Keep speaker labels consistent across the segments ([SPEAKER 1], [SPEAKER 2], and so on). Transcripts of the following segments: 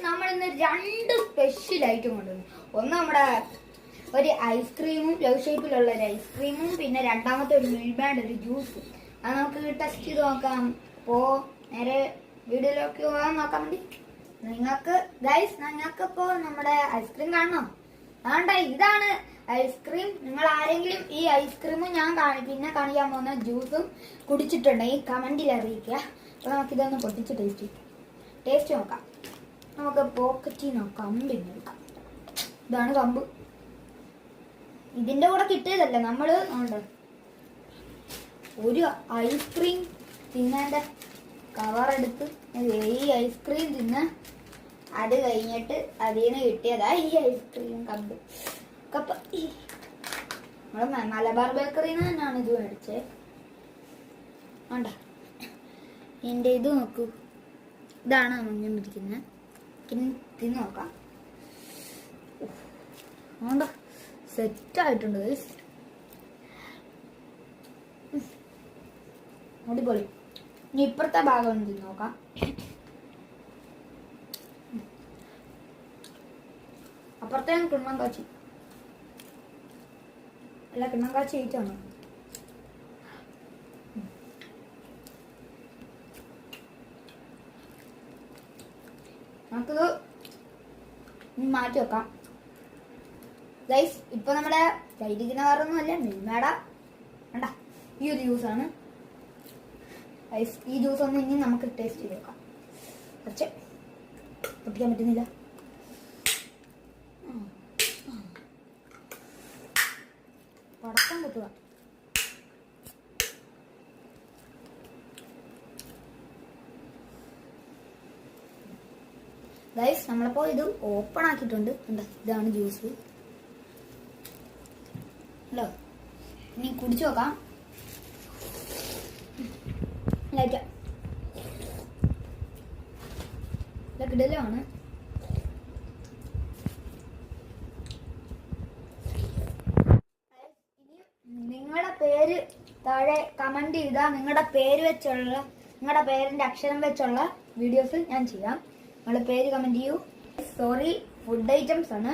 [SPEAKER 1] നമ്മൾ ഇന്ന് രണ്ട് സ്പെഷ്യൽ ഐറ്റം കൊണ്ടുവന്നു. ഒന്ന് നമ്മുടെ ഒരു ഐസ്ക്രീമും ലവ് ഷേപ്പിലുള്ള ഒരു ഐസ്ക്രീമും, പിന്നെ രണ്ടാമത്തെ ഒരു മിൽബാൻഡ് ഒരു ജ്യൂസും. അത് നമുക്ക് ടെസ്റ്റ് ചെയ്ത് നോക്കാം. അപ്പോ നേരെ വീഡിയോയിലേക്ക് പോകാൻ നോക്കാൻ വേണ്ടി നിങ്ങൾക്കിപ്പോ നമ്മുടെ ഐസ്ക്രീം കാണണം. അതുകൊണ്ട് ഇതാണ് ഐസ്ക്രീം. നിങ്ങൾ ആരെങ്കിലും ഈ ഐസ്ക്രീമും ഞാൻ പിന്നെ കാണിക്കാൻ പോകുന്ന ജ്യൂസും കുടിച്ചിട്ടുണ്ടെങ്കിൽ കമന്റിൽ അറിയിക്കുക. അപ്പൊ നമുക്കിതൊന്ന് പൊട്ടിച്ച് ടേസ്റ്റ് നോക്കാം. നമുക്ക് പോക്കറ്റിൽ നോക്കാം, കമ്പ് എടുക്കാം. ഇതാണ് കമ്പ്. ഇതിന്റെ കൂടെ കിട്ടിയതല്ല, നമ്മള് ഒരു ഐസ്ക്രീം തിന്നേന്റെ കവർ എടുത്ത് ഈ ഐസ്ക്രീം തിന്ന് അത് കഴിഞ്ഞിട്ട് അതിൽ നിന്ന് കിട്ടിയതാ ഈ ഐസ്ക്രീം കമ്പ്. നമ്മള് മലബാർ ബേക്കറിന്ന് തന്നെയാണ് ഇത് മേടിച്ചത്. വേണ്ട എന്റെ ഇത് നോക്കൂ, ഇതാണ് മുന്നിരിക്കുന്നത്. തിന്ന് നോക്കാം. വേണ്ട സെറ്റായിട്ടുണ്ട്, അടിപൊളി. ഇനി ഇപ്പുറത്തെ ഭാഗം ഒന്ന് തിന്ന് നോക്കാം. അപ്പുറത്തെ കിണ്ണം കാച്ചി അല്ല, കിണ്ണം കാച്ചി ആയിട്ടാണ്. നമുക്കിത് മാറ്റി വെക്കാം. ഗൈസ്, ഇപ്പൊ നമ്മുടെ കയ്യിരിക്കുന്ന വേറൊന്നും അല്ല, മിൽമേട വേണ്ട ഈ ഒരു ജ്യൂസാണ്. ഗൈസ്, ഈ ജ്യൂസ് ഒന്ന് ഇനി നമുക്ക് ടേസ്റ്റ് ചെയ്ത് നോക്കാം. പക്ഷേ പൊട്ടിക്കാൻ പറ്റുന്നില്ല. പടക്കം പൊട്ടുക. ഗൈസ്, നമ്മളിപ്പോ ഇത് ഓപ്പൺ ആക്കിയിട്ടുണ്ട്. ഇതാണ് ജ്യൂസ്. ഹലോ, ഇനി കുടിച്ചു നോക്കാം. കിടലാണ്. നിങ്ങളുടെ പേര് താഴെ കമന്റ് ചെയ്താൽ നിങ്ങളുടെ പേര് വെച്ചുള്ള, നിങ്ങളുടെ പേരിന്റെ അക്ഷരം വെച്ചുള്ള വീഡിയോസ് ഞാൻ ചെയ്യാം. നിങ്ങളുടെ പേര് കമന്റ് ചെയ്യൂ. സോറി, ഫുഡ് ഐറ്റംസ് ആണ്.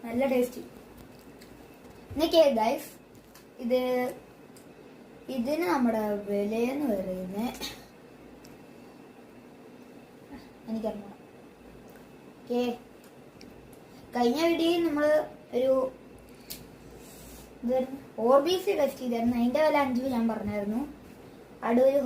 [SPEAKER 1] നല്ല ടേസ്റ്റ്. എന്നൊക്കെ ഗൈസ്, ഇതിന് നമ്മുടെ വിലയെന്ന് പറയുന്നത് എനിക്കറിയാം. കഴിഞ്ഞ വീഡിയോയിൽ നമ്മൾ ഒരു ഓർബിസി ടെസ്റ്റ് ചെയ്തായിരുന്നു. അതിന്റെ വില 5 ഞാൻ പറഞ്ഞായിരുന്നു. അടൂര്